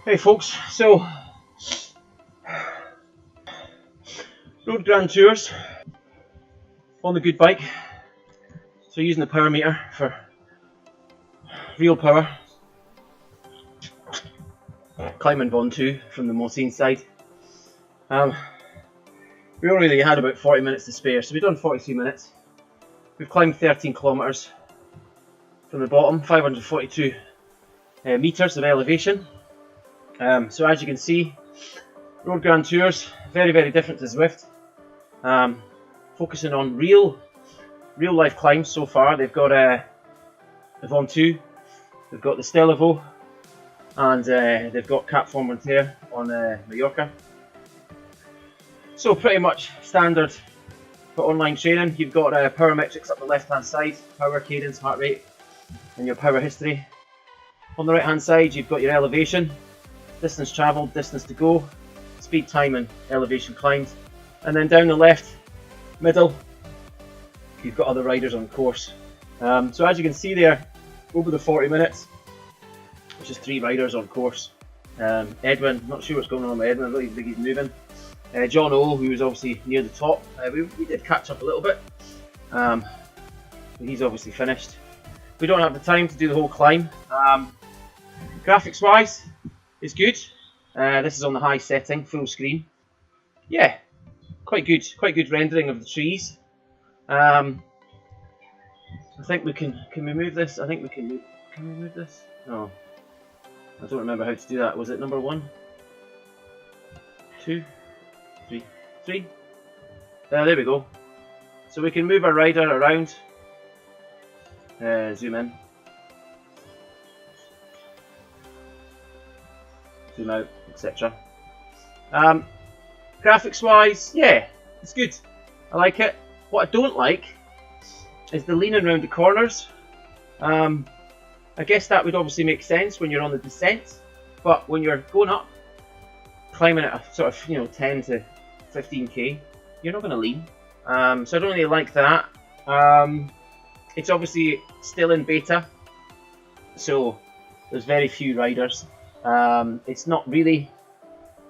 Hey folks, so road grand tours on the good bike. So using the power meter for real power. Climbing Von 2 from the Mossine side. We already had about 40 minutes to spare, so we've done 43 minutes. We've climbed 13 kilometres from the bottom, 542 metres of elevation. So as you can see, road grand tours, very different to Zwift. Focusing on real life climbs so far. They've got the Von 2, they've got the Stelvio, and they've got Cap Formentera on Mallorca. So pretty much standard for online training. You've got power metrics up the left hand side, power, cadence, heart rate, and your power history. On the right hand side you've got your elevation, distance travelled, distance to go, speed, time and elevation climbed. And then down the left middle you've got other riders on course. So as you can see there, over the 40 minutes, which is 3 riders on course. Edwin, not sure what's going on with Edwin, I don't even think he's moving. John O, who was obviously near the top, we did catch up a little bit, but he's obviously finished. We don't have the time to do the whole climb. Graphics wise, it's good. This is on the high setting, full screen. Yeah, quite good rendering of the trees. I think we can we move this? I think we can we move this? No. I don't remember how to do that. Was it number 1? 2? 3? 3? There we go. So we can move our rider around. Zoom in. Zoom out, etc. Graphics wise, yeah, it's good. I like it. What I don't like is the leaning around the corners. I guess that would obviously make sense when you're on the descent, but when you're going up, climbing at a sort of 10 to 15k, you're not going to lean. So I don't really like that. It's obviously still in beta, so there's very few riders. It's not really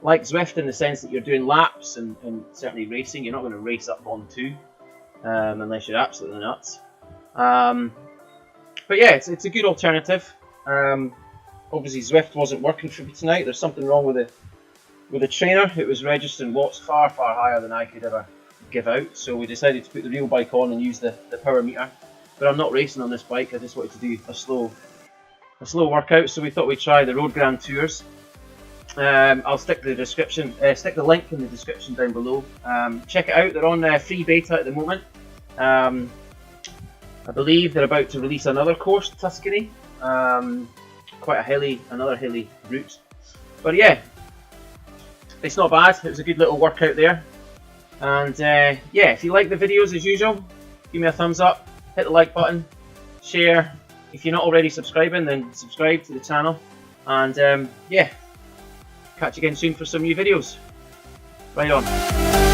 like Zwift in the sense that you're doing laps and certainly racing. You're not going to race up on 2 unless you're absolutely nuts. But yeah, it's a good alternative. Obviously Zwift wasn't working for me tonight. There's something wrong with the trainer. It was registering watts far higher than I could ever give out. So we decided to put the real bike on and use the power meter. But I'm not racing on this bike. I just wanted to do a slow workout. So we thought we'd try the Road Grand Tours. I'll stick the link in the description down below. Check it out. They're on free beta at the moment. I believe they're about to release another course, Tuscany. Quite another hilly route. But yeah, it's not bad. It was a good little workout there. And yeah, if you like the videos as usual, give me a thumbs up, hit the like button, share. If you're not already subscribing, then subscribe to the channel. And yeah, catch you again soon for some new videos. Right on.